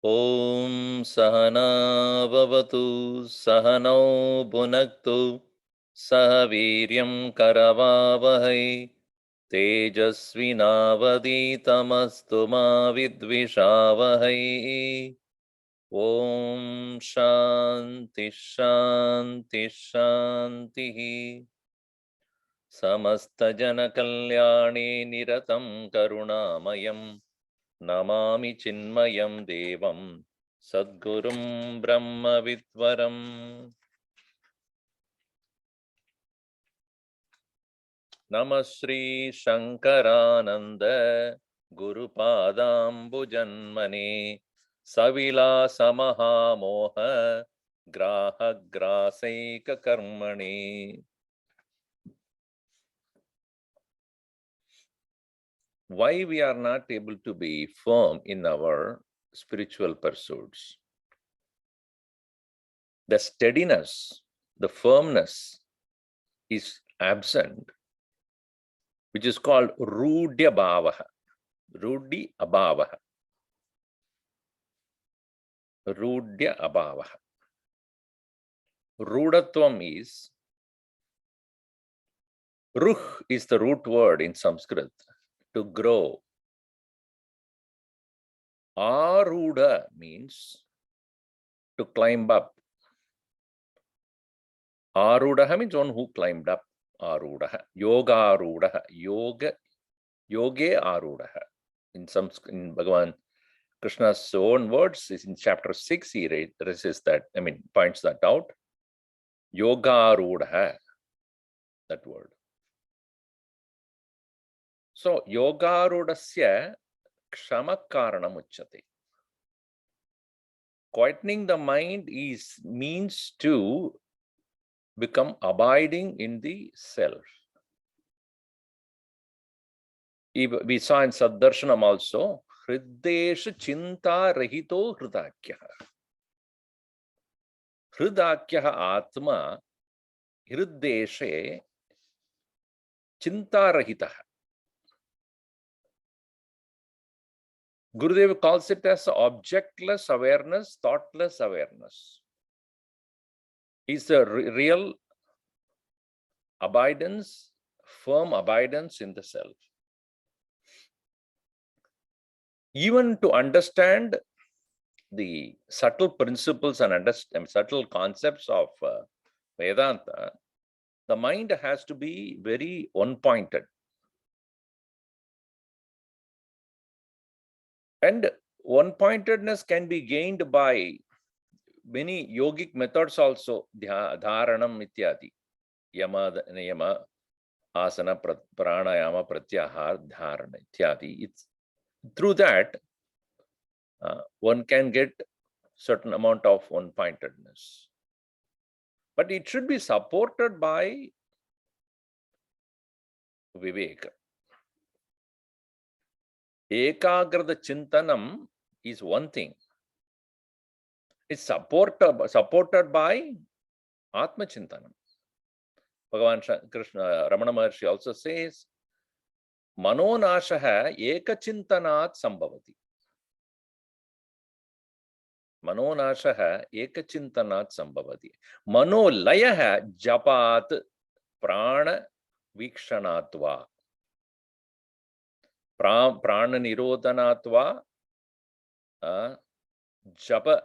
Om Sahana Bhavatu Sahanau Bhunaktu Sahaviryam Karavavahai Tejasvinavaditamastu ma vidvishavahai. Om Shanti Shanti Shanti. Samasta Jana Kalyani Niratam Karunamayam Namami Chinmayam Devam Sadgurum Brahma Vidvaram. Namasri Shankarananda Guru Padambujanmane Savila Samaha Moha Graha Grasaika Karmani. Why we are not able to be firm in our spiritual pursuits? The steadiness, the firmness is absent, which is called Rudya Bhavaha. Rudhi Abhavaha. Rudya Abhavaha. Rudatvam is, Ruh is the root word in Sanskrit, to grow. Aruda means to climb up. Arudaha means one who climbed up. Arudaha. Yoga Arudaha. Yoge Arudaha. In Bhagavan Krishna's own words, is in chapter 6, he resists that, points that out. Yoga Arudaha, that word. So, Yoga Arudasya Kshama Karanam Uchyate. Quietening the mind means to become abiding in the self. We saw in Saddarshanam also, Hriddesha Chinta Rahito Hridakyaha. Hridakyaha Atma Hriddeshe Chinta Rahitaha. Gurudev calls it as objectless awareness, thoughtless awareness. Is a real abidance, firm abidance in the self. Even to understand the subtle principles and subtle concepts of Vedanta, the mind has to be very one-pointed. And one-pointedness can be gained by many yogic methods also, dharanam ityadi, yama, niyama, asana, pranayama, pratyahar, dharana ityadi. It's through that one can get certain amount of one-pointedness. But it should be supported by viveka. Ekagrata chintanam is one thing. It's supported by Atma Chintanam. Bhagavan Krishna, Ramana Maharshi also says, Mano nashaha eka chintanat sambhavati. Mano nashaha eka chintanat sambhavati. Mano layaha japat prana vikshanatva. Prana nirodhanatva japa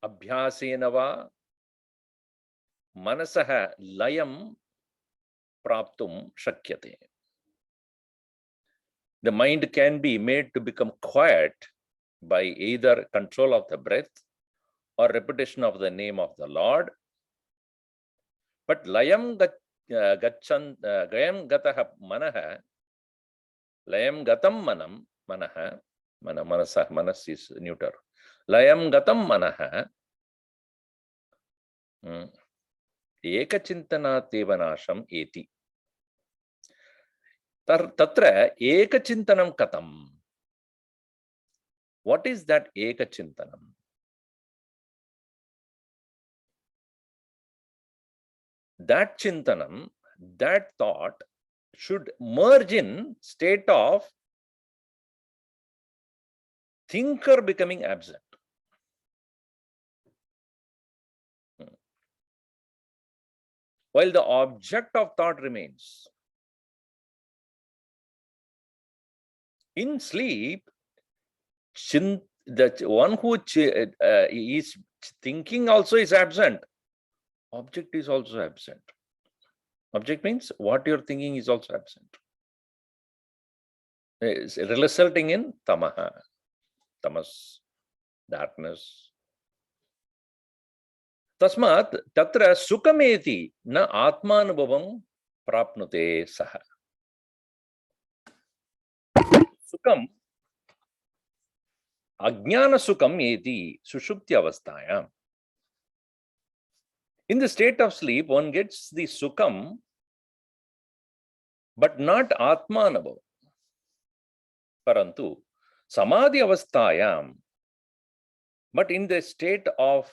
abhyasenava manasaha layam praptum shakyate. The mind can be made to become quiet by either control of the breath or repetition of the name of the Lord. But gayam gataha manaha, layam gatam manaha, manas is neuter. Layam gatam manaha, ekachintana tevanasham eti. Tatra ekachintanam katam. What is that ekachintanam? That chintanam, that thought should merge in state of thinker becoming absent. While the object of thought remains. In sleep, the one who is thinking also is absent. Object is also absent. Object means what you're thinking is also absent. It's resulting in tamaha, tamas, darkness. Tasmat tatra sukhameti na atmanubhavam prapnute saha. Sukham ajnana sukham eti sushupti avasthayam. In the state of sleep, one gets the sukham, but not atmanubhav. Parantu samadhi avasthayam, but in the state of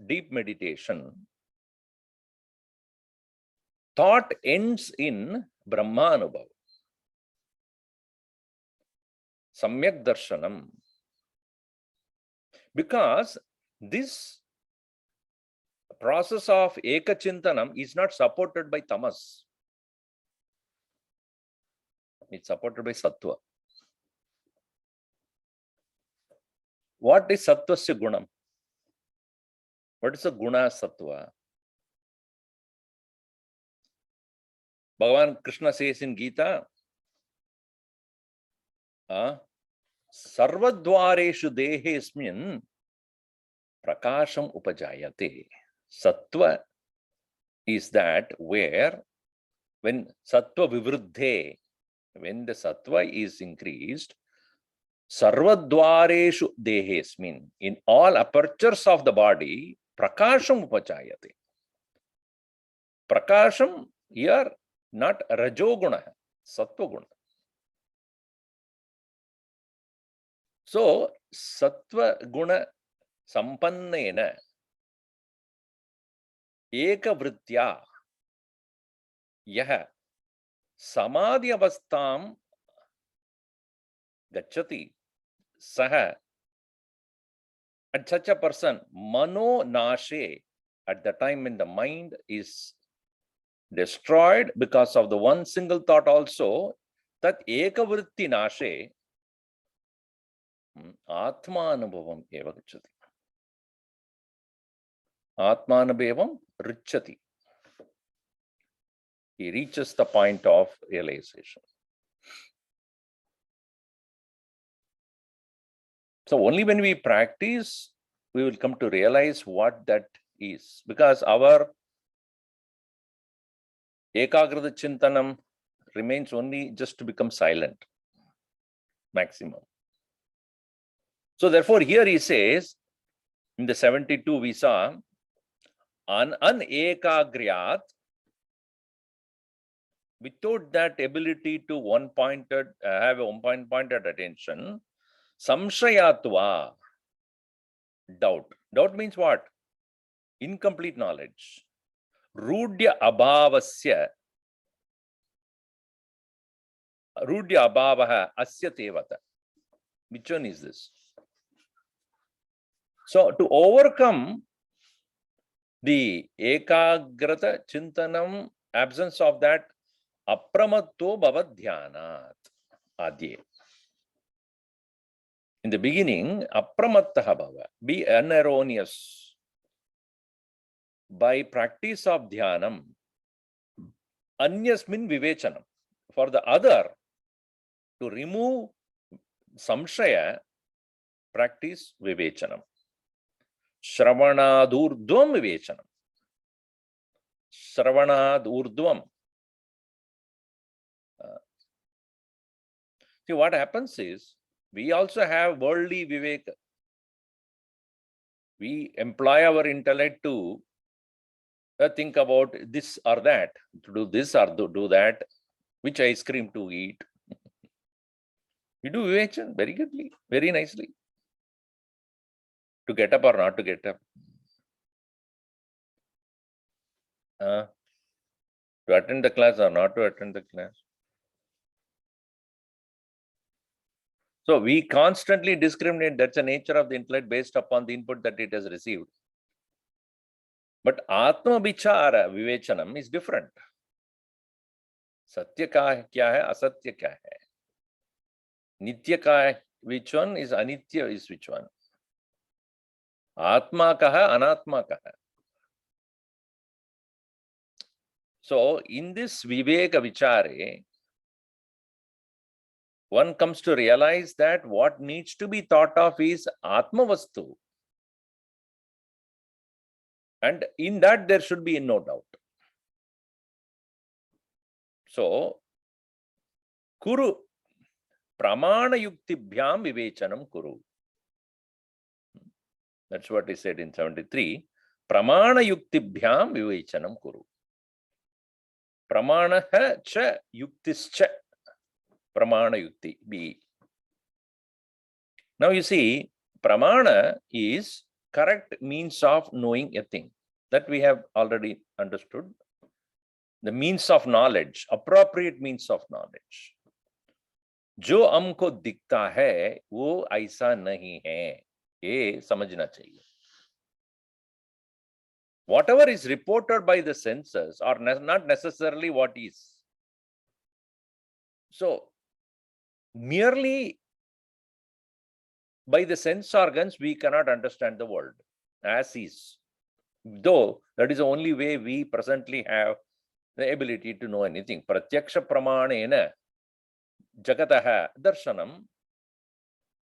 deep meditation, thought ends in brahmanubhav. Samyak darshanam. Because this process of ekachintanam is not supported by tamas. It's supported by sattva. What is sattvasya gunam? What is the guna sattva? Bhagavan Krishna says in Gita, sarvadvareshu dehesmin prakasham upajayate. Sattva is that where when sattva vivruddhe, when the sattva is increased, sarvadvareshu dehesmin, in all apertures of the body, prakasham upajayate. Prakasham here not rajoguna, sattva guna. So sattva guna sampannena ekavritya yaha samadhi avastham gacchati saha, at such a person, mano nashe, at the time when the mind is destroyed because of the one single thought also, tat ekavritti nashe atmanubhavam eva gacchati. Atmanubhavam richati. He reaches the point of realization. So only when we practice, we will come to realize what that is. Because our ekagrata chintanam remains only just to become silent, maximum. So therefore here he says, in the 72 we saw, an ekagryat, without that ability to have a one-pointed attention, samshayatva, doubt. Doubt means what? Incomplete knowledge. Rudya abhavasya, rudya abhavaha asya tevata. Which one is this? So to overcome the ekagrata chintanam, absence of that, apramatto bhavadhyanat adye. In the beginning, apramattaha bhava, be unerroneous. By practice of dhyanam, anyasmin vivechanam, for the other, To remove samshaya, practice vivechanam. Shravanad urdhvam vivechanam. Shravanad urdhvam. See, what happens is, we also have worldly viveka. We employ our intellect to think about this or that, to do this or do that, which ice cream to eat. You do vivechan very goodly, very nicely. To get up or not to get up. To attend the class or not to attend the class. So we constantly discriminate. That's the nature of the intellect based upon the input that it has received. But Atma Vichara, Vivechanam is different. Satya kya hai, asatya kya hai. Nitya ka which one is anitya is which one. Atma kaha, anatma kaha. So in this Viveka Vichare, one comes to realize that what needs to be thought of is Atma Vastu. And in that there should be no doubt. So, Kuru Pramana Yuktibhyam Vivechanam Kuru. That's what he said in 73. Pramana Yuktibhyam Vivechanam Kuru. Pramana cha yuktischa. Pramana Yukti be. Now you see, Pramana is correct means of knowing a thing. That we have already understood. The means of knowledge, appropriate means of knowledge. जो हमको दिखता है वो ऐसा नहीं है, ये समझना चाहिए. Whatever is reported by the senses are not necessarily what is. So, merely by the sense organs, we cannot understand the world as is. Though that is the only way we presently have the ability to know anything. Pratyaksha pramanena jagataha darshanam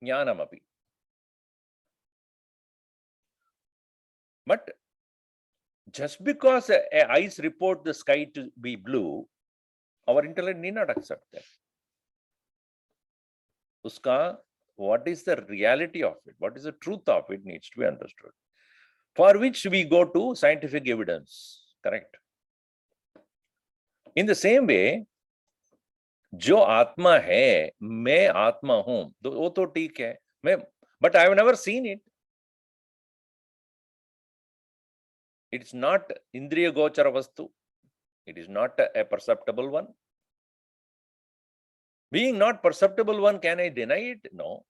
jnanamapi. But just because eyes report the sky to be blue, our intellect need not accept that. Uska, what is the reality of it? What is the truth of it needs to be understood. For which we go to scientific evidence. Correct. In the same way, जो आत्मा है, मैं आत्मा हूं, वो तो ठीक है, but I have never seen it. It's not indriya gochara vastu. It is not a perceptible one. Being not perceptible one, can I deny it? No.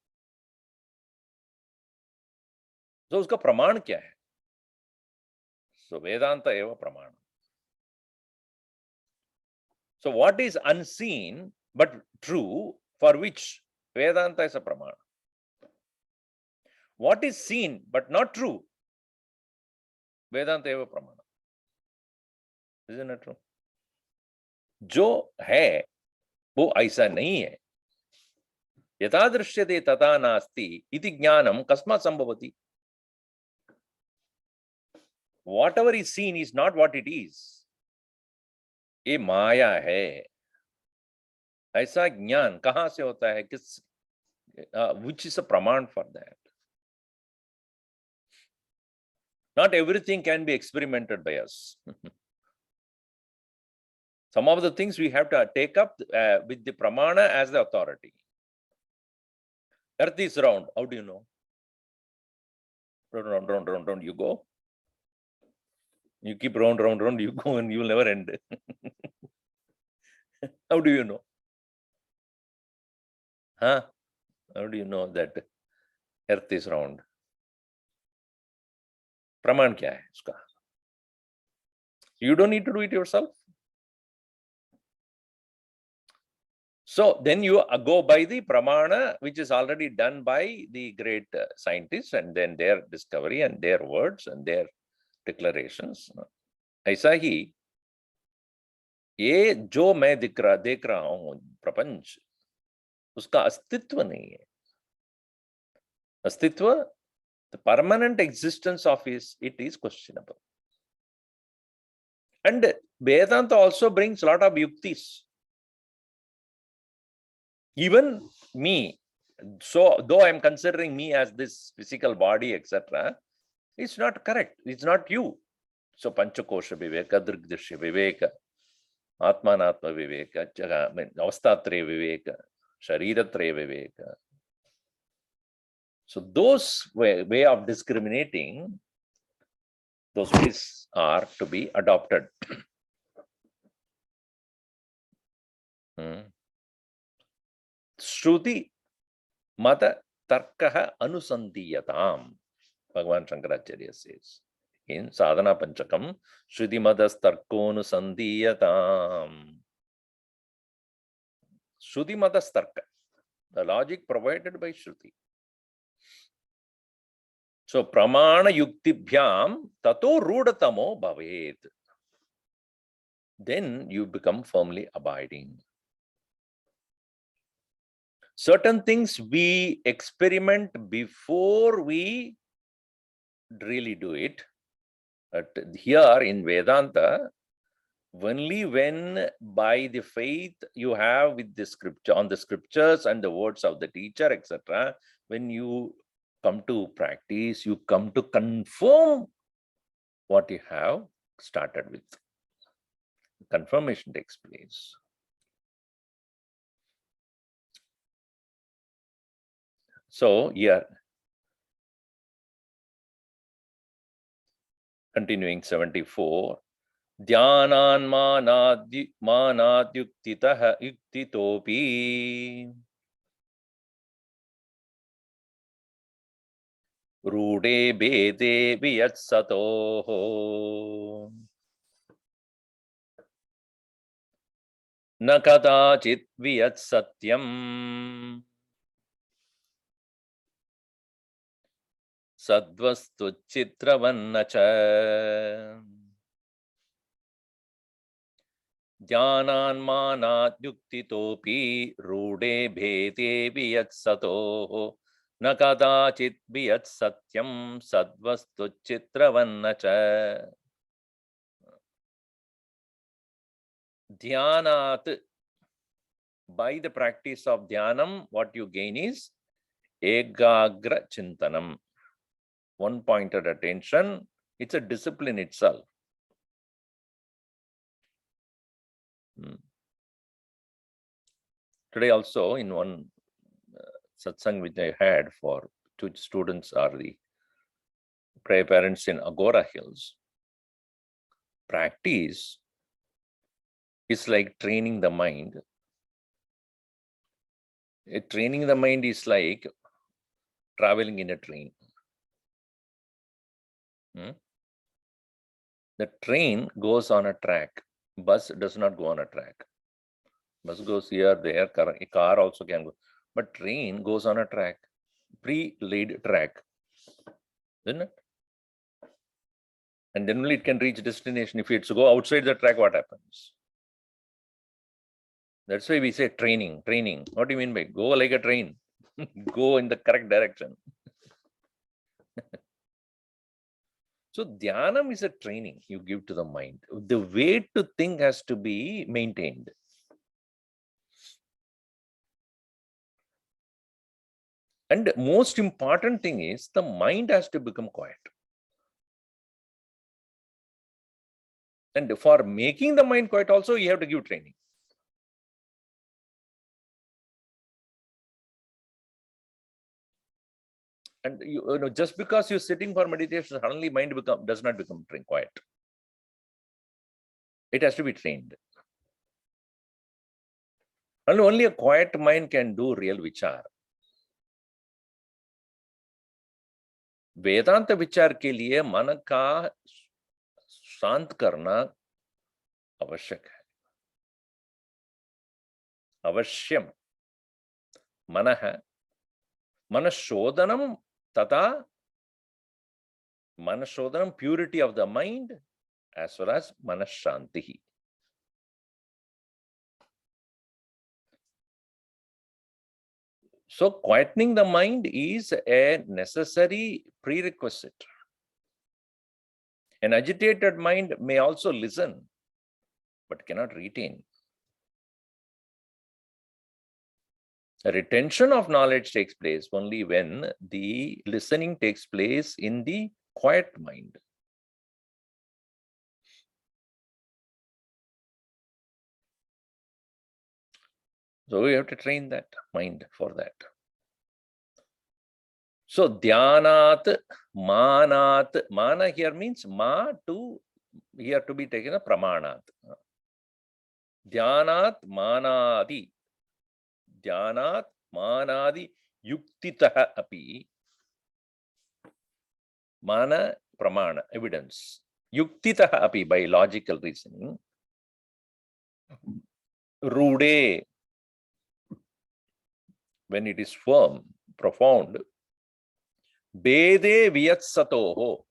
So uska praman kya hai? So Vedanta eva praman. So what is unseen but true, for which Vedanta is a praman? What is seen but not true? Vedanta eva pramana. Isn't it true? जो है वो ऐसा नहीं है. यथा दृश्यते तथा नास्ति इति ज्ञानम कस्मात् संभवति. Whatever is seen is not what it is. ये माया है. ऐसा ज्ञान कहां से होता है? किस which is a praman for that? Not everything can be experimented by us. Some of the things we have to take up with the pramana as the authority. Earth is round. How do you know? Round, you go. You keep round, you go and you will never end. How do you know? How do you know that Earth is round? Praman kya hai uska? You don't need to do it yourself. So then you go by the pramana, which is already done by the great scientists, and then their discovery and their words and their declarations. ऐसा ही ये जो मैं देख रहा हूँ प्रपंच, उसका अस्तित्व नहीं है. अस्तित्व, the permanent existence of it is questionable. And Vedanta also brings a lot of yuktis. Even me, so though I am considering me as this physical body, etc., it's not correct. It's not you. So Panchakosha Viveka, Drigdishya Viveka, Atmanatma Viveka, Avastatre Viveka, Shariratre Viveka. So those way of discriminating, those ways are to be adopted. Shruti Mata Tarkaha Anusandiyatam, Bhagavan Shankaracharya says in Sadhana Panchakam, Shruti Madas Tarko Anusandiyatam. Shruti Madas Tarka, the logic provided by Shruti. So Pramana Yuktibhyam Tato Rudatamo Bhavet. Then you become firmly abiding. Certain things we experiment before we really do it. But here in Vedanta, only when by the faith you have with the scripture, on the scriptures and the words of the teacher, etc., when you come to practice, you come to confirm what you have started with. Confirmation takes place. So here, continuing 74, Dhyanan manadyuktitah yuktitopi rude bede viyatsato na kadachit viyatsatyam sadvastu chitravannacha Dhyananmanadyuktitopi rude bhete viyatsato na kadachit viyatsatyam sadvastu chitravannacha. Dhyanat, by the practice of dhyanam, what you gain is ekagra chintanam, one-pointed attention. It's a discipline itself. Today also in one satsang which I had for two students are the prayer parents in Agora Hills. Practice is like training the mind. Training the mind is like traveling in a train. The train goes on a track. Bus does not go on a track. Bus goes here, there, a car also can go. But train goes on a track, pre-laid track, isn't it? And then only it can reach destination. If it's to go outside the track, what happens? That's why we say training. What do you mean by go like a train? Go in the correct direction. So dhyanam is a training you give to the mind. The way to think has to be maintained. And the most important thing is the mind has to become quiet. And for making the mind quiet also, you have to give training. And you know, just because you're sitting for meditation, suddenly mind does not become quiet. It has to be trained. And only a quiet mind can do real vichar. वेदांत विचार के लिए मन का शांत करना आवश्यक है. अवश्यम मनशोधनम तथा मनशोधनम, purity of the mind as well as manashanti. So quietening the mind is a necessary prerequisite. An agitated mind may also listen, but cannot retain. A retention of knowledge takes place only when the listening takes place in the quiet mind. So we have to train that mind for that. So dhyanat, manat. Mana here means ma to, here to be taken a pramanat. Dhyanat manadi. Dhyanat manadi yuktitaha api. Mana pramana, evidence. Yuktitaha api, by logical reasoning. Rude, when it is firm, profound. Bede vyatsatoho.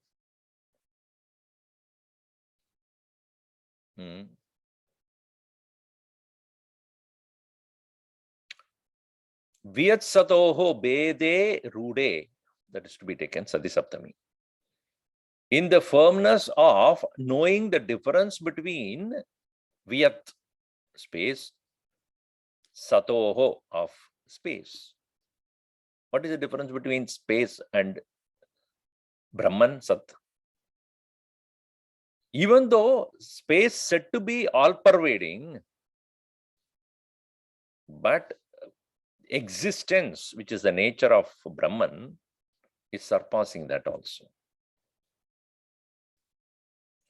Vyatsatoho bede rude. That is to be taken Sati Saptami. In the firmness of knowing the difference between Vyat, space, Satoho, of space. What is the difference between space and Brahman, Sat? Even though space said to be all-pervading, but existence, which is the nature of Brahman, is surpassing that also.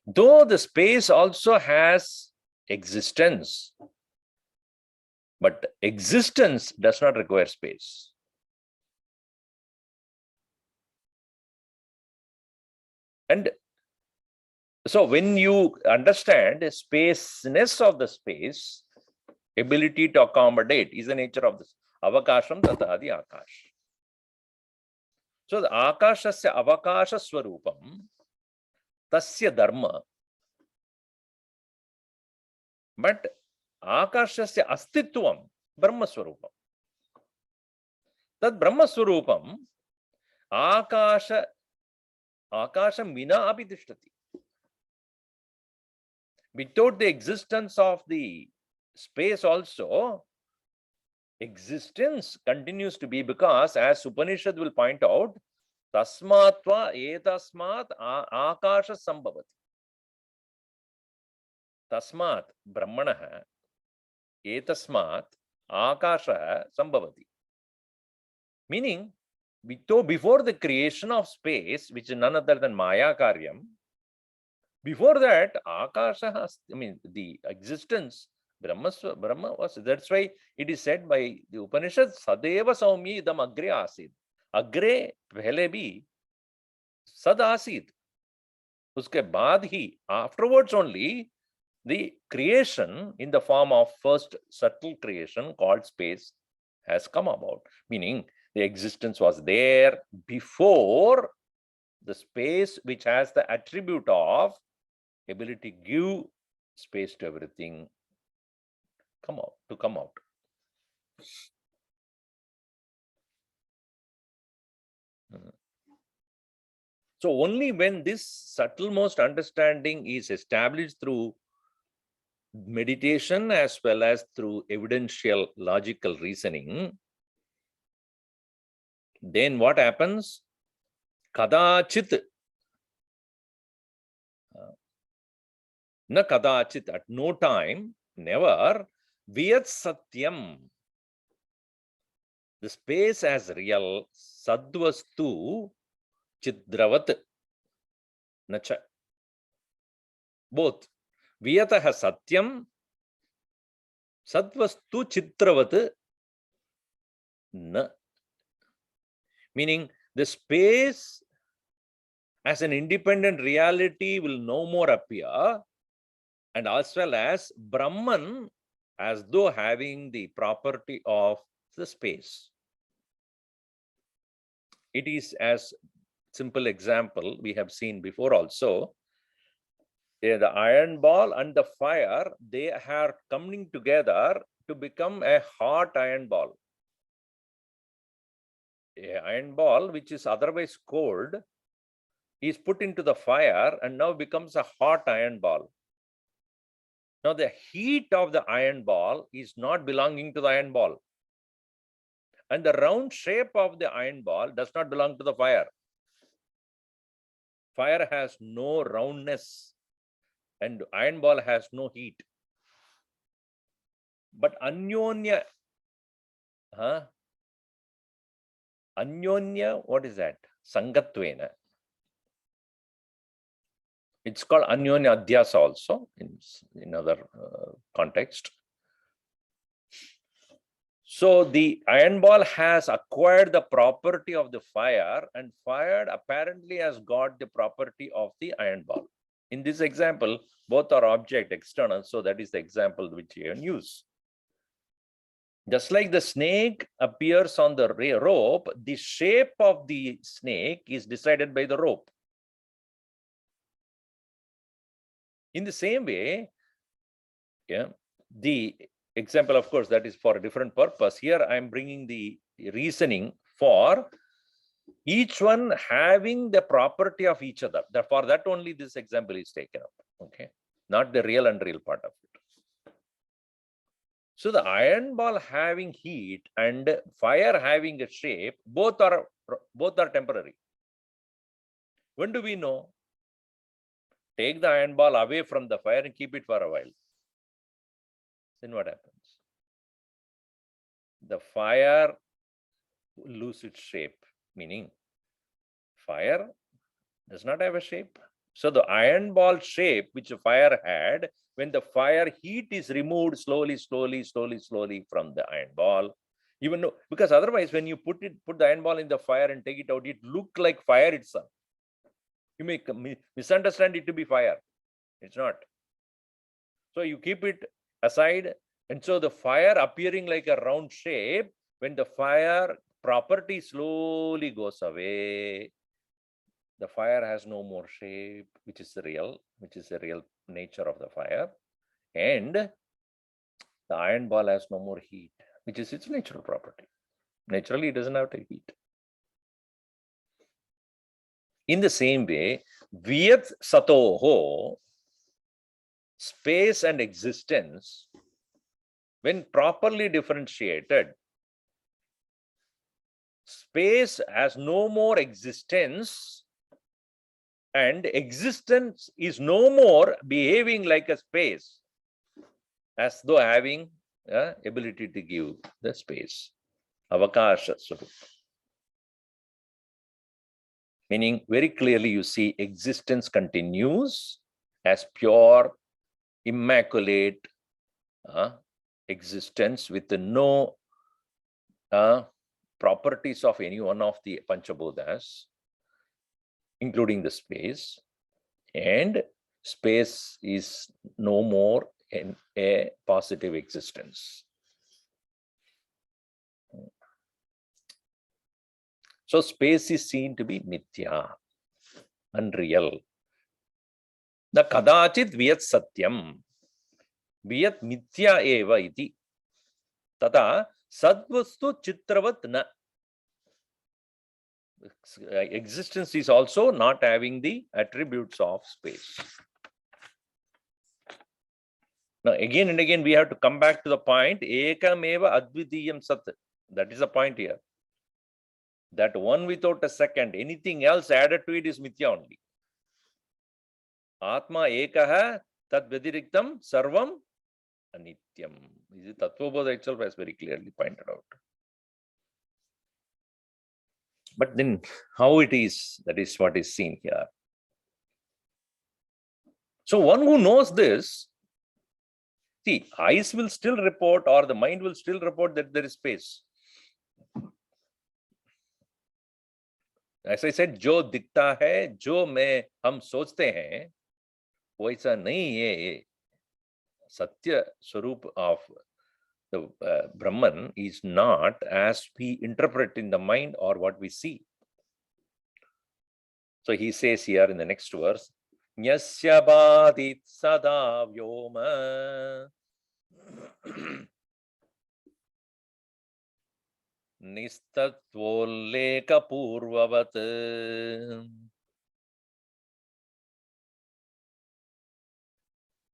Though the space also has existence, but existence does not require space. And so when you understand the spaceness of the space, ability to accommodate is the nature of this. Avakasham tatadi akash. So the akashasya avakasha swarupam tasya dharma. But akashasya astitvam brahma swarupam. Tad brahma swarupam akasham vina api tishtati. Without the existence of the space also, existence continues to be, because as Upanishad will point out, tasmatva etasmat akasha sambhavati. Tasmat brahmanaha etasmat akasha sambhavati. Meaning, before the creation of space, which is none other than Maya Karyam, before that, akasha has, the existence, Brahma was. That's why it is said by the Upanishad, Sadeva Saumya idam agre asid. Agre pehle bhi sad asid. Uske baad hi, afterwards only, the creation in the form of first subtle creation called space has come about. Meaning, the existence was there before the space, which has the attribute of ability to give space to everything come out. So only when this subtlemost understanding is established through meditation as well as through evidential logical reasoning, then what happens? Kadachit, na kadachit, at no time, never, vyat satyam, the space as real, sadvastu chidravat nacha. Both. Vyataha satyam, sadvastu chitravat na. Meaning, the space as an independent reality will no more appear, and as well as Brahman as though having the property of the space. It is as simple example we have seen before also. The iron ball and the fire, they are coming together to become a hot iron ball. an iron ball which is otherwise cold is put into the fire and now becomes a hot iron ball. Now the heat of the iron ball is not belonging to the iron ball. And the round shape of the iron ball does not belong to the fire. Fire has no roundness and iron ball has no heat. But Anyonya, Anyonya, what is that? Sangatvena. It's called Anyonya Adhyasa also in other context. So the iron ball has acquired the property of the fire, and fire apparently has got the property of the iron ball. In this example, both are object external, so that is the example which you can use. Just like the snake appears on the rope, the shape of the snake is decided by the rope. In the same way, the example, of course, that is for a different purpose. Here I am bringing the reasoning for each one having the property of each other. For that only this example is taken up, okay? Not the real and real part of it. So the iron ball having heat and fire having a shape, both are temporary. When do we know? Take the iron ball away from the fire and keep it for a while. Then what happens? The fire will lose its shape, meaning fire does not have a shape. So the iron ball shape which the fire had, when the fire heat is removed slowly from the iron ball, even though, because otherwise when you put the iron ball in the fire and take it out, it look like fire itself. You may misunderstand it to be fire. It's not. So you keep it aside, and so the fire appearing like a round shape, when the fire property slowly goes away, the fire has no more shape, which is the real nature of the fire, and the iron ball has no more heat, which is its natural property. Naturally, it doesn't have to heat. In the same way, Vyat Satoho, space and existence, when properly differentiated, space has no more existence, and existence is no more behaving like a space, as though having ability to give the space. Avakasha Swarupa. Meaning, very clearly you see existence continues as pure, immaculate existence with no properties of any one of the Panchabodhas, including the space, and space is no more in a positive existence. So space is seen to be mithya, unreal. The kadachit vyat satyam, vyat mithya eva iti. Tata sadvastu chitravat na. Existence is also not having the attributes of space. Now again and again we have to come back to the point, ekameva advitiyam sat. That is the point here. That one without a second, anything else added to it is mithya only. Atma ekaha tad vyadiriktam sarvam anityam. This is Tattvabodha itself has very clearly pointed out. But then how it is, that is what is seen here. So one who knows this, see, eyes will still report, or the mind will still report that there is space. As I said, जो दिखता है, जो हम सोचते हैं, वैसा नहीं है. Satya Swarup of the Brahman is not as we interpret in the mind or what we see. So he says here in the next verse, Nyasya Bhadit Sada Vyoma nistatvolekapurvavat.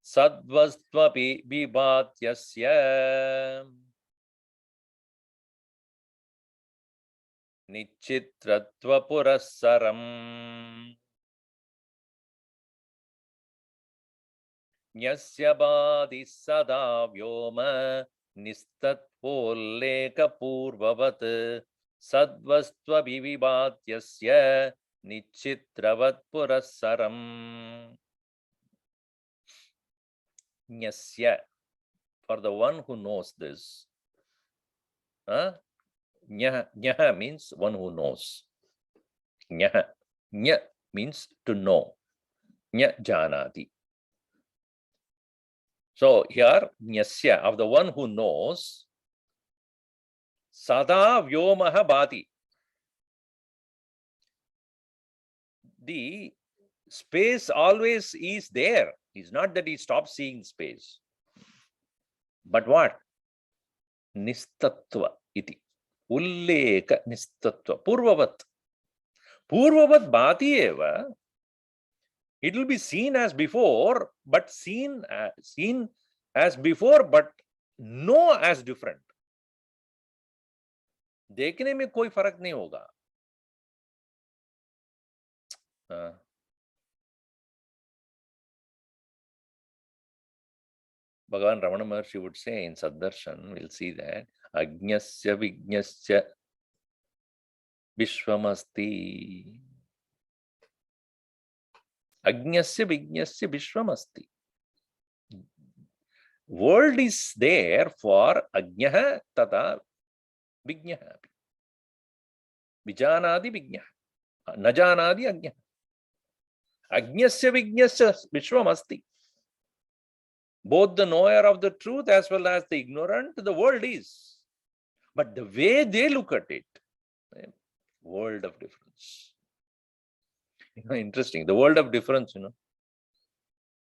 Sadvastvapi vibhatyasya nichitratva purassaram. Nyasya bhadi sada vyoma nistatvolekapurvavat sadvastva vibhatyasya nichitravat purassaram. Nyasya, for the one who knows this. Nyaha means one who knows. Nyaha. Nya means to know. Nya janati. So here, nyasya, of the one who knows, sada vyomaha bhati. The space always is there. It's not that he stops seeing space. But what? Nistatva iti. Ulleka nistatva. Purvavat. Purvavat bhati eva. It will be seen as before, but seen as before, but no as different. देखने में कोई फर्क नहीं होगा. Bhagavan Ramana Maharshi would say in Saddarshan, we'll see that Ajñasya Vijñasya Vishwamasti. Ajñasya Vijñasya Vishwamasti. World is there for Ajñaha tata Vijñaha. Vijanadi Vijñaha. Najanadi Ajñaha. Ajñasya Vijñasya Vishwamasti. Both the knower of the truth as well as the ignorant, the world is. But the way they look at it, world of difference. Interesting. The world of difference,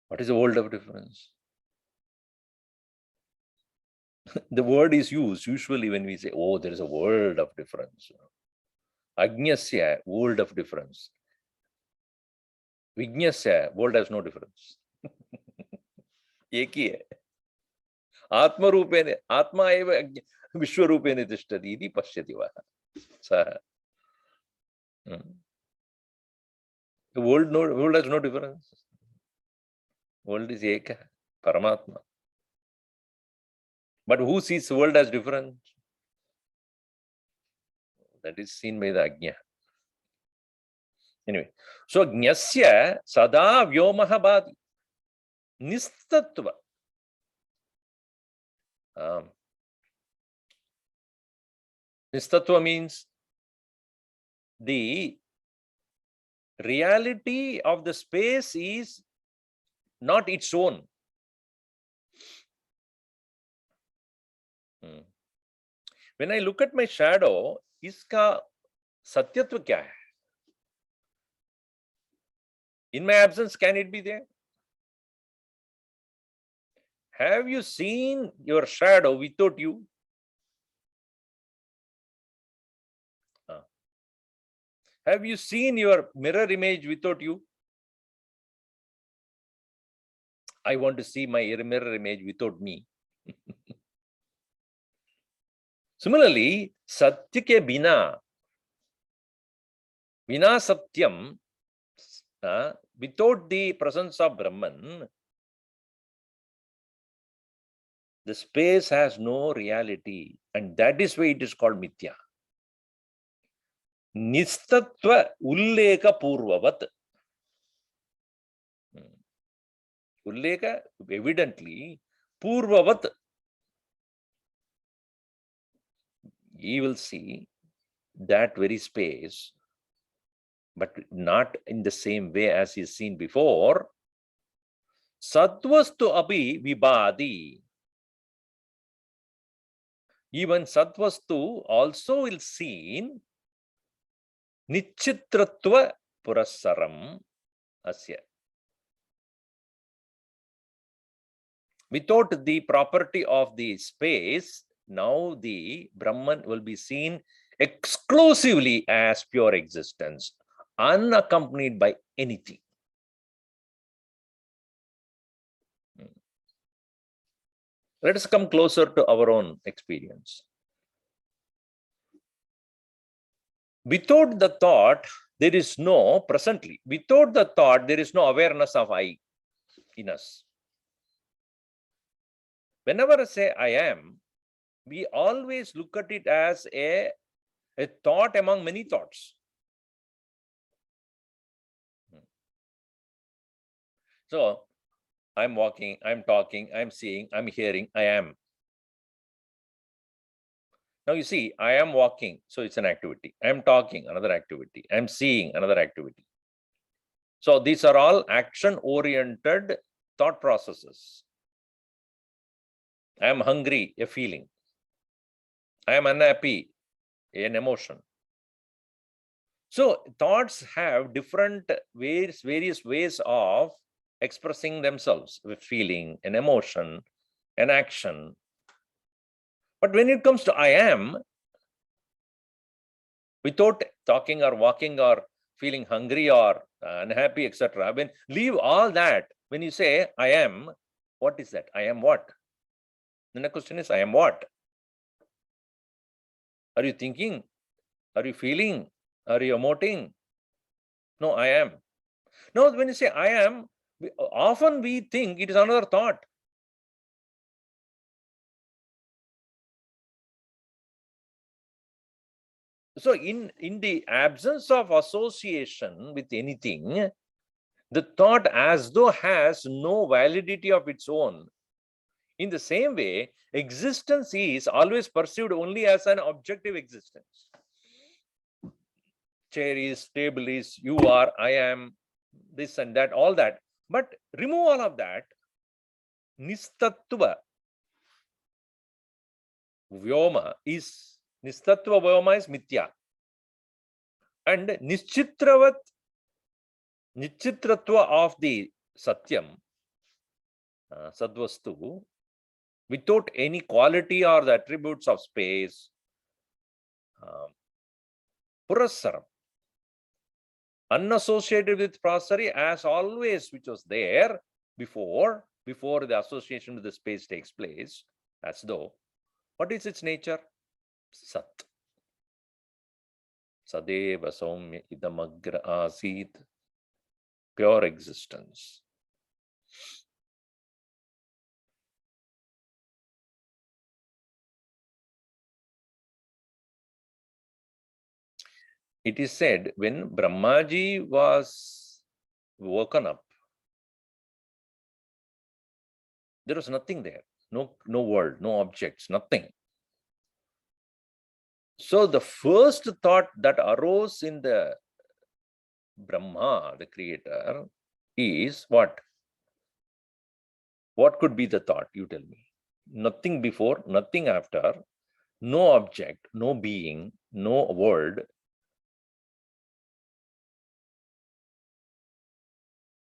What is the world of difference? The word is used usually when we say, oh, there is a world of difference. Ajñasya, world of difference. Vijñasya, world has no difference. एक ही है. आत्मरूपेण आत्मा एव विश्वरूपेण तिष्ठति इति पश्यति वा सः. The world has no difference. World is eka, Paramatma. But who sees the world as different? That is seen by the Ajña. Anyway, so Jnasya sada vyomaha bhati. Nistatva. Nistatva means the reality of the space is not its own. When I look at my shadow, iska satyatva kya hai? In my absence, can it be there? Have you seen your shadow without you? Have you seen your mirror image without you? I want to see my mirror image without me. Similarly, satya ke bina satyam, without the presence of Brahman, the space has no reality, and that is why it is called mithya. Nistatva ulleka purvavat. Ulleka, evidently, purvavat. Ye will see that very space, but not in the same way as is seen before. Satvastu api vibhadi. Even Satvastu also will seen Nichitratva purassaram asya. Without the property of the space, Now the Brahman will be seen exclusively as pure existence, unaccompanied by anything. Let us come closer to our own experience. Without the thought, there is no, presently, without the thought, there is no awareness of I in us. Whenever I say I am, we always look at it as a thought among many thoughts. So, I'm walking, I'm talking, I'm seeing, I'm hearing, I am. Now you see, I am walking, so it's an activity. I'm talking, another activity. I'm seeing, another activity. So these are all action-oriented thought processes. I am hungry, a feeling. I am unhappy, an emotion. So thoughts have different ways, various ways of expressing themselves with feeling, an emotion, an action. But when it comes to I am, without talking or walking or feeling hungry or unhappy, etc., when leave all that, when you say I am, what is that? I am what? Then the question is, I am what? Are you thinking? Are you feeling? Are you emoting? No, I am. Now, when you say I am, often we think it is another thought. So in the absence of association with anything, the thought as though has no validity of its own. In the same way, existence is always perceived only as an objective existence. Chair is, table is, you are, I am, this and that, all that. But remove all of that, nistattva vyoma is, nistattva vyoma is mithya. And nischitratva of the satyam, sadvastu, without any quality or the attributes of space, purasaram, unassociated with prasari as always, which was there before the association with the space takes place, as though, what is its nature? Sat. Sadeva Saumya Idamagra Asit, pure existence. It is said when Brahmaji was woken up, there was nothing there, no world, no objects, nothing. So the first thought that arose in the Brahma, the creator, is what? What could be the thought? You tell me. Nothing before, nothing after, no object, no being, no world.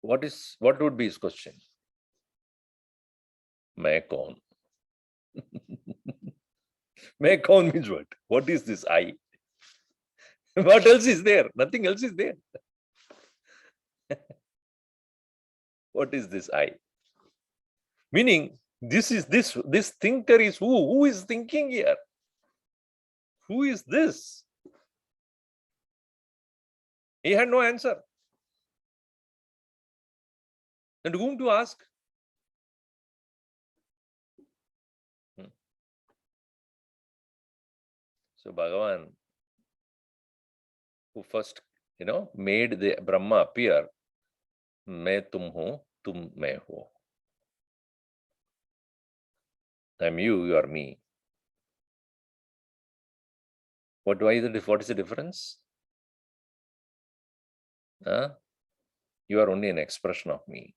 What would be his question? Main kaun? Main kaun means what? What is this I? What else is there? Nothing else is there. What is this I? Meaning, this thinker is who? Who is thinking here? Who is this? He had no answer. And whom to ask? So Bhagavan, who first, made the Brahma appear, मैं तुम हूं, तुम मैं हो. I'm you, you are me. What is the difference? You are only an expression of me.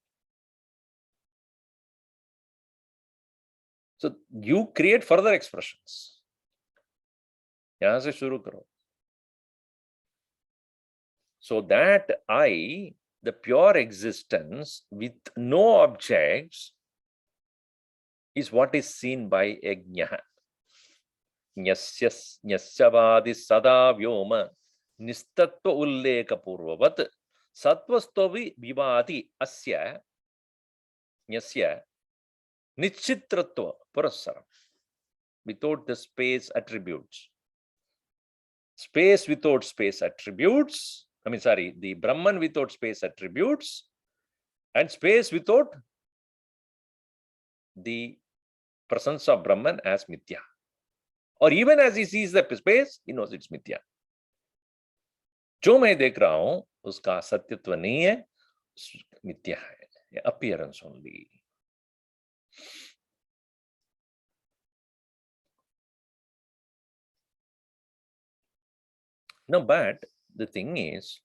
So you create further expressions. यहाँ से शुरू करो. So that I, the pure existence with no objects, is what is seen by Yajna. Nyasyavadi sada vyoma nistatva ulleka purvavat sattvastovi vivadi asya nyasya nichitratva purasaram. Without the space attributes. Space without space attributes. The Brahman without space attributes, and space without the presence of Brahman as mithya. Or even as he sees the space, he knows it's mithya. जो मैं देख रहा हूं उसका सत्यत्व नहीं है, मिथ्या है, appearance only. No, but the thing is,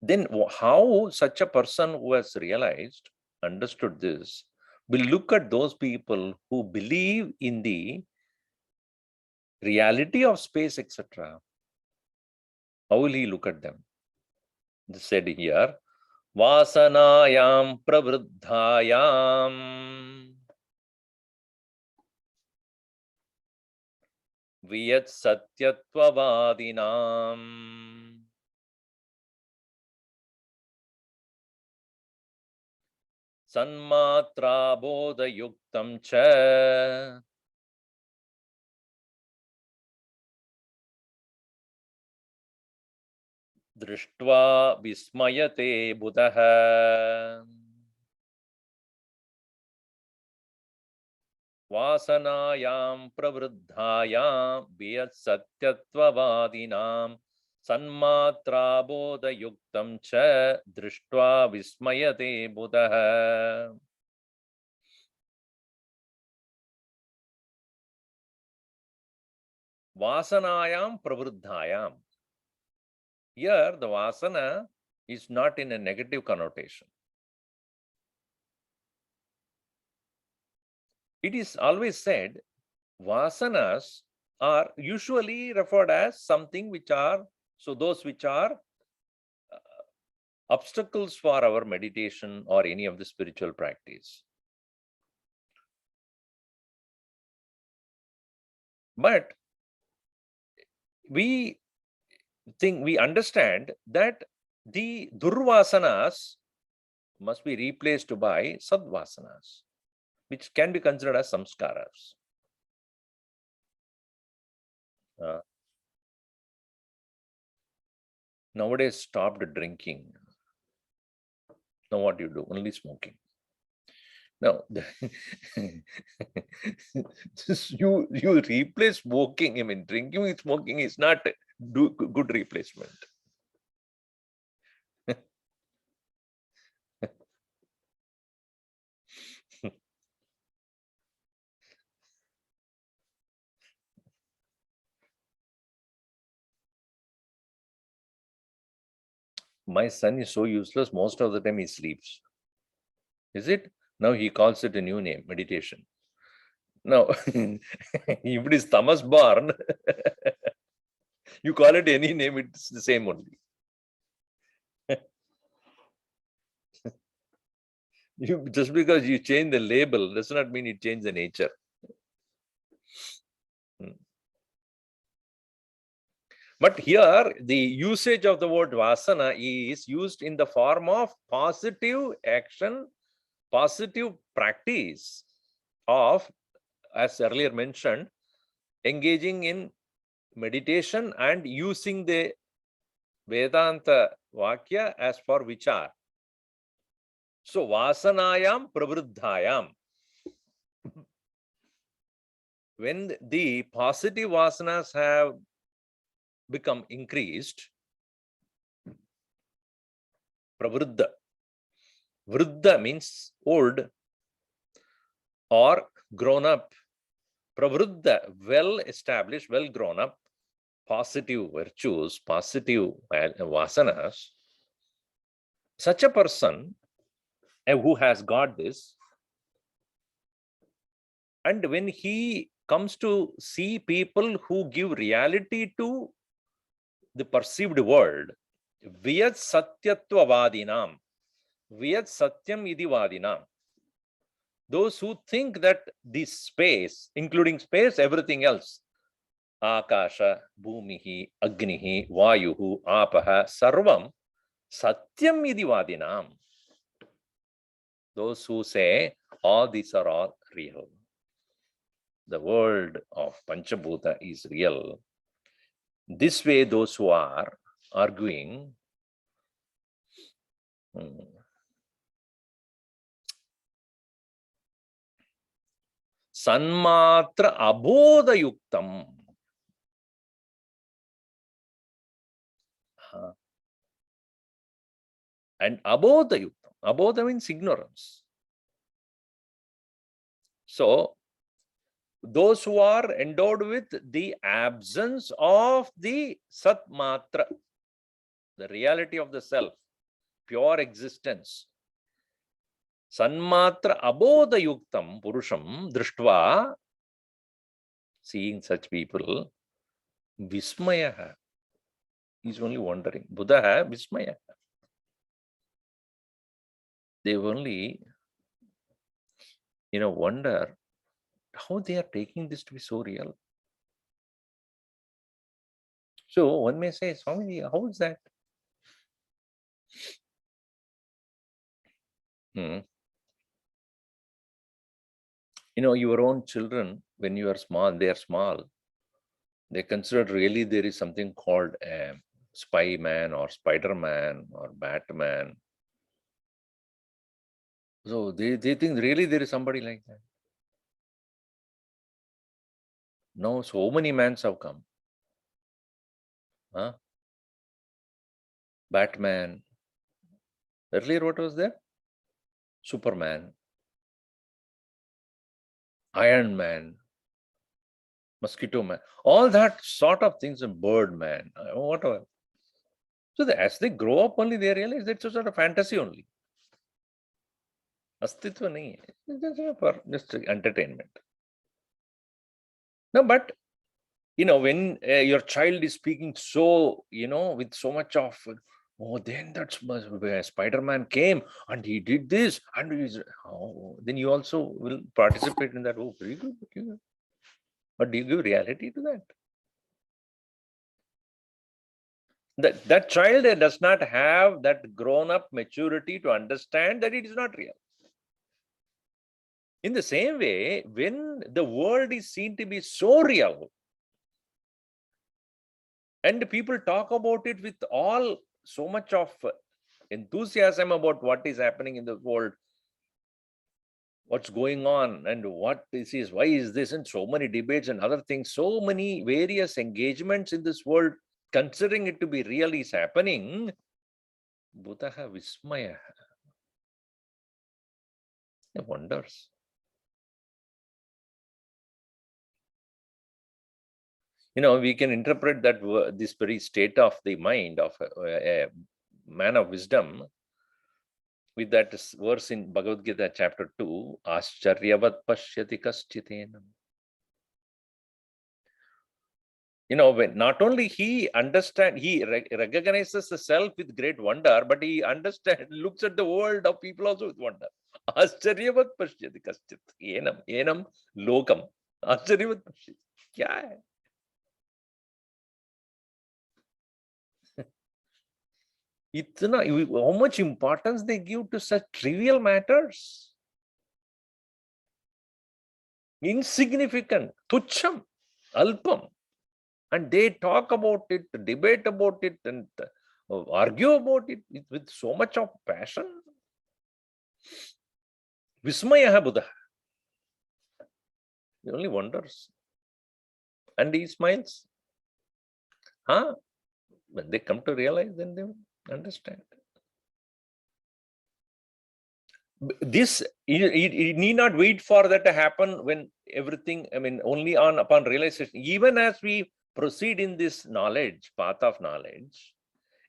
then how such a person who has realized, understood this, will look at those people who believe in the reality of space, etc. How will he look at them? This said here, Vasanayam pravruddhayam viyat satyatvavadinam sanmatra bodha yuktam cha drishtva vismayate buddha. Vasanayam pravruddhayam viyat satyatvavadinam sanmatra bodha yuktam cha drishtva vismayate buddha. Vasanayam pravruddhayam. Here the vasana is not in a negative connotation. It is always said vasanas are usually referred as something which are, those which are obstacles for our meditation or any of the spiritual practice. But we understand that the durvasanas must be replaced by sadvasanas, which can be considered as samskaras. Nowadays, stopped drinking. Now what do you do? Only smoking. Now, you replace smoking. Drinking with smoking is not good replacement. My son is so useless, most of the time he sleeps. Is it? Now he calls it a new name, meditation. Now, if it is tamas born, you call it any name, it's the same only. Just because you change the label does not mean you change the nature. But here, the usage of the word vasana is used in the form of positive action, positive practice of, as earlier mentioned, engaging in meditation and using the Vedanta Vakya as for vichar. So, vasanayam pravruddhayam. When the positive vasanas have become increased, pravruddha. Vruddha means old or grown up. Pravruddha, well established, well grown up, positive virtues, positive vasanas. Such a person who has got this, and when he comes to see people who give reality to the perceived world, viyat satyatva vadinam, viyat satyam idi vadinam. Those who think that this space, including space, everything else, Akasha, Bhumihi, Agnihi, Vayuhu, Apaha, Sarvam, Satyam idi vadinam. Those who say all these are all real. The world of Panchabhuta is real. This way, those who are arguing, Sanmatra Abodha Yuktam. And Abodha Yuktam. Abodha means ignorance. So, those who are endowed with the absence of the Satmatra, the reality of the self, pure existence. Sanmatra Abodha Yuktam Purusham Drishtva, seeing such people, Vismaya. He's only wondering. Buddha, Vismaya. They only, wonder how they are taking this to be so real. So one may say, Swami, how is that? Your own children, when you are small, they are small. They consider really there is something called a spy man or Spider-Man or Batman. So they think really there is somebody like that. No, so many mans have come. Batman. Earlier, what was there? Superman. Iron Man. Mosquito Man. All that sort of things, and Birdman, whatever. So as they grow up, only they realize that's a sort of fantasy only. Astitva nahi hai. It's for just entertainment. No, but when your child is speaking so, with so much of, then that's where Spider-Man came and he did this, and then you also will participate in that. Oh, very good. But do you give reality to that? That child does not have that grown-up maturity to understand that it is not real. In the same way, when the world is seen to be so real, and people talk about it with so much of enthusiasm about what is happening in the world, what's going on, and what this is, why is this, and so many debates and other things, so many various engagements in this world, considering it to be real is happening. Bhutaha Vismaya. Wonders. We can interpret that this very state of the mind of a man of wisdom with that verse in Bhagavad Gita chapter 2, Ascharyavat Pashyati Kaschitenam. When not only he understands, he recognizes the self with great wonder, but he looks at the world of people also with wonder. Ascharyavat Pashyati Kaschit. Enam Lokam. Ascharyavat Pashyati. Kya hai? How much importance they give to such trivial matters. Insignificant, tucham, alpam. And they talk about it, debate about it, and argue about it with so much of passion. Vismayaha Buddha. He only wonders. And he smiles. When they come to realize, then they will understand. This, you need not wait for that to happen when everything, only upon realization. Even as we proceed in this knowledge, path of knowledge,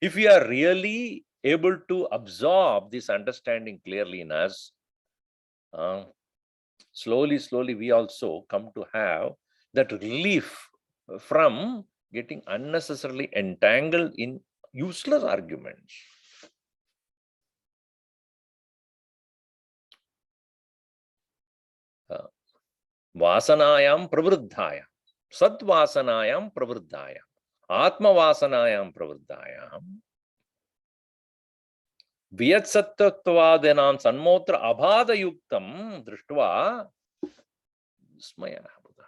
if we are really able to absorb this understanding clearly in us, slowly we also come to have that relief from getting unnecessarily entangled in useless arguments. Vasanayam pravruddhaya. Sadvasanayam pravruddhaya. Atmavasanayam pravruddhaya. Vyatsattvatvadanam sanmotra abhadayuktam drishtva vismaya buddha.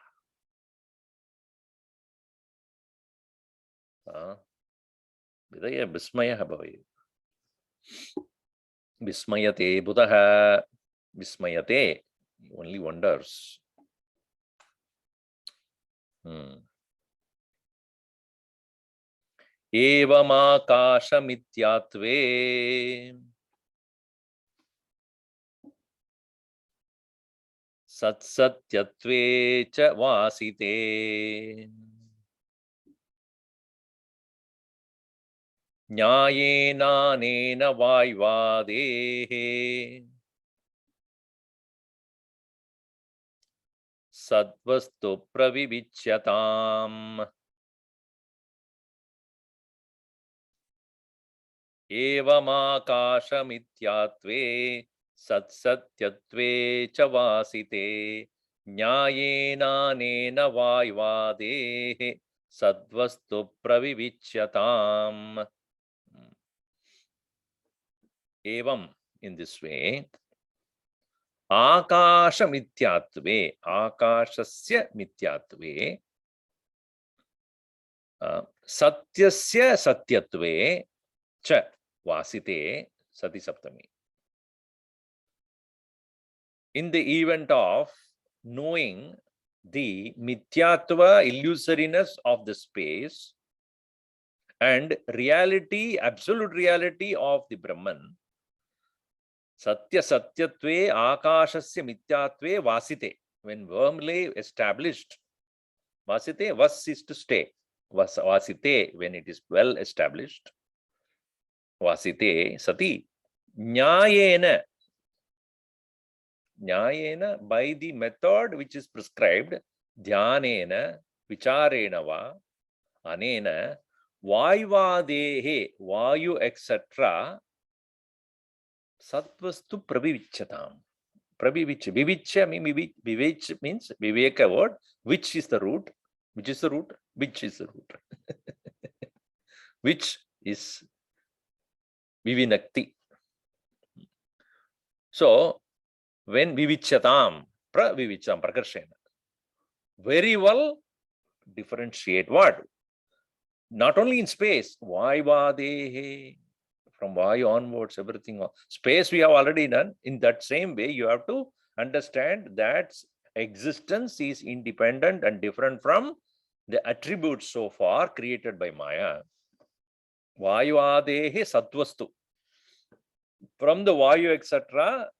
Vidaya vismaya bhavayet. Vismayate buddha. Vismayate. Only wonders. Evamaakashamityatve satsatyatve cha vasite nyayena nena vaivādehe sadvastu pravivicyatam evamaakashamityatve satsatyatve cha vasite nyayena nena vaivādehe sadvastu pravivicyatam. Evam, in this way, Akasha mityatve, Akashasya mityatve, Satyasya satyatve, cha vasite, sati saptami. In the event of knowing the mithyatva, illusoriness of the space, and reality, absolute reality of the Brahman, Satya Satyatve Akashasya Mityatve Vasite. When firmly established, Vasite, Vas is to stay. Vasite, when it is well established. Vasite Sati. Nyayena. Nyayena, by the method which is prescribed, Dhyanena, Vicharena va, Anena, Vaivadehe, Vayu, etc. Satvastu pravivicyatam. Pravivicya. Vivicya means viveka word. Which is the root? Which is the root? Which is the root? Which is vivinakti. So, when vivicyatam, pravivicham, prakarshena, very well differentiate what? Not only in space, vaivadehe, from Vayu onwards, everything. Space we have already done. In that same way, you have to understand that existence is independent and different from the attributes so far created by Maya. Vayu adehe satvastu. From the Vayu, etc.,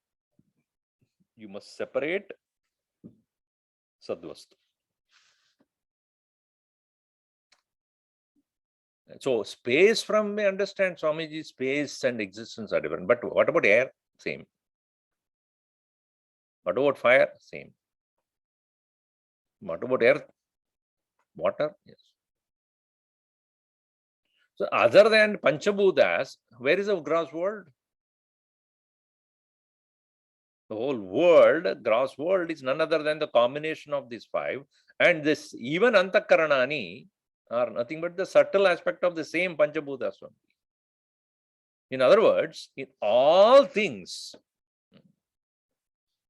you must separate sadvastu. So space, from we understand Swamiji, space and existence are different. But what about air? Same. What about fire? Same. What about earth? Water? Yes. So other than Panchabhutas, where is the gross world? The whole world, gross world, is none other than the combination of these five. And this even Antakaranani are nothing but the subtle aspect of the same Panchabhutas. In other words, in all things,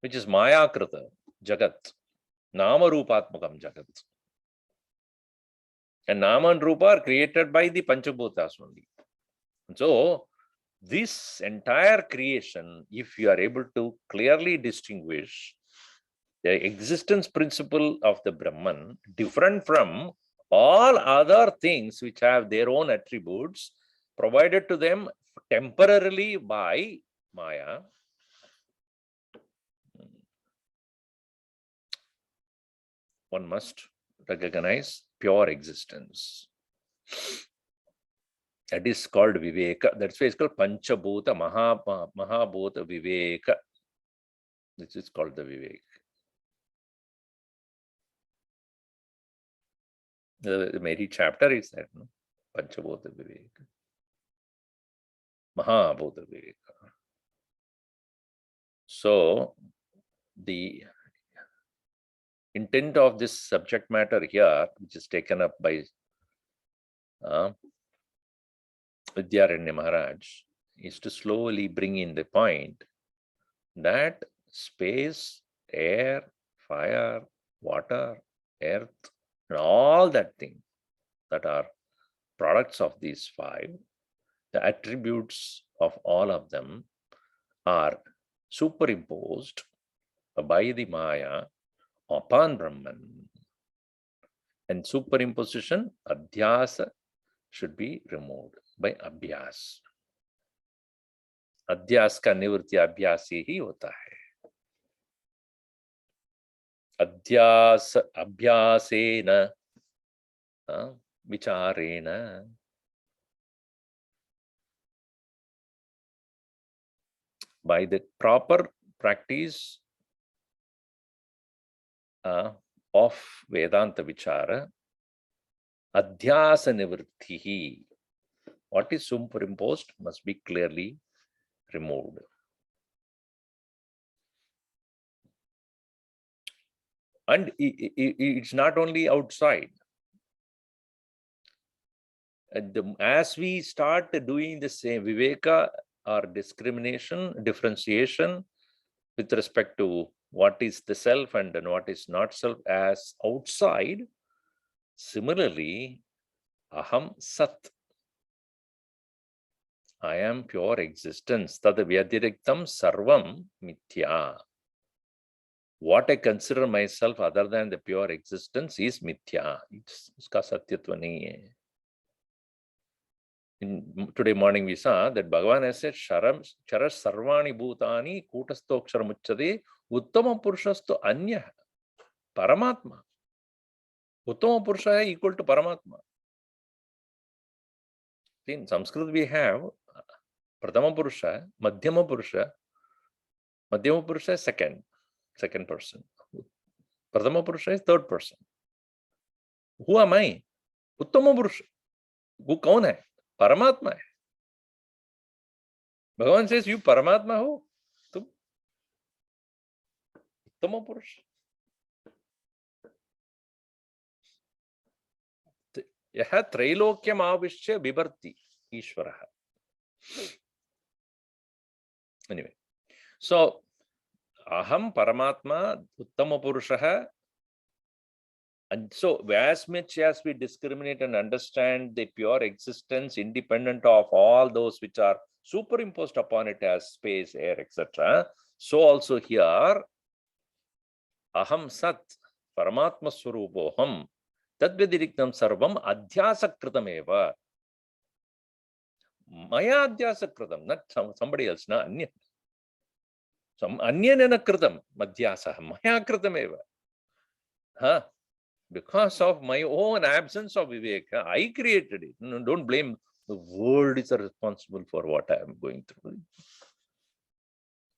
which is Maya Krita, Jagat, Nama Rupatmakam Jagat. And Nama and Rupa are created by the Panchabhutas only. So, this entire creation, if you are able to clearly distinguish the existence principle of the Brahman, different from all other things which have their own attributes provided to them temporarily by Maya, one must recognize pure existence. That is called Viveka. That's why it's called Panchabhuta Mahabhuta Viveka. This is called the Viveka. The Mary chapter is that, no? Panchabhuta Viveka. Mahabhuta Viveka. So, the intent of this subject matter here, which is taken up by Vidyaranya Maharaj, is to slowly bring in the point that space, air, fire, water, earth, and all that thing that are products of these five, the attributes of all of them are superimposed by the Maya upon Brahman. And superimposition, adhyasa, should be removed by abhyas. अध्यास का निवृत्ति अभ्यास से ही होता है. अध्यास अभ्यासेन विचारेण by the proper practice of Vedanta Vichara, adhyasa nivrittihi, what is superimposed must be clearly removed. And it's not only outside. As we start doing the same viveka or discrimination, differentiation with respect to what is the self and what is not self as outside, similarly, aham sat, I am pure existence, tad vyadiriktam sarvam mithya. What I consider myself other than the pure existence is mithya. Iska satyatva nahi hai. Today morning we saw that Bhagavan has said, Charas sarvani bhutani kutastokshara mucchade uttama purushastu anya paramatma. Uttama purusha is equal to paramatma. In Sanskrit we have Pradama Purusha, Madhyama Purusha. Madhyama Purusha is second person. Pradama Purusha is third person. Who am I? Uttama Purusha. Who kaun hai? Paramatma hai. Bhagavan says, you Paramatma ho? Tum Uttama Purusha. Yaha Trailokyam avishya vibharti Ishvaraha. Anyway, so aham Paramatma Uttama Purushaha. And so as much as we discriminate and understand the pure existence independent of all those which are superimposed upon it as space, air, etc., so also here aham sat Paramatma Swarupoham tadvyadiriktam sarvam adhyasakritam eva. Maya adhyasakritam, not somebody else, na anya. Some anyanena kritam madhyasah maya kritam eva. Because of my own absence of viveka, I created it. No, don't blame the world is responsible for what I am going through.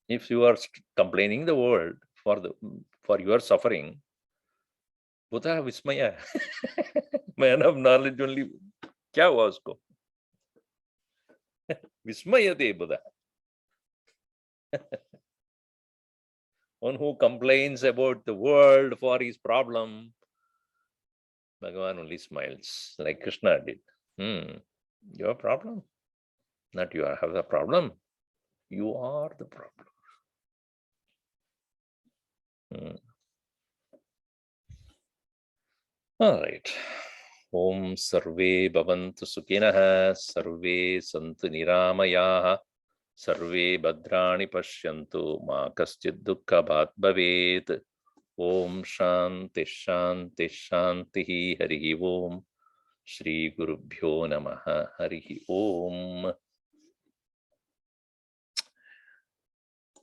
If you are complaining the world for your suffering, Buddha Vismaya, man of knowledge only, kya hua usko? Vismayate Buddha. One who complains about the world for his problem, Bhagavan only smiles, like Krishna did. Your problem? Not you have the problem. You are the problem. All right. Om sarve bhavantu sukhinah, sarve santu niramayaha, sarve bhadrani pashyantu, ma kaschid dukkha bhat bhavet. Om shanti shanti shanti harihi om. Shri Gurubhyo Namaha Harihi Om.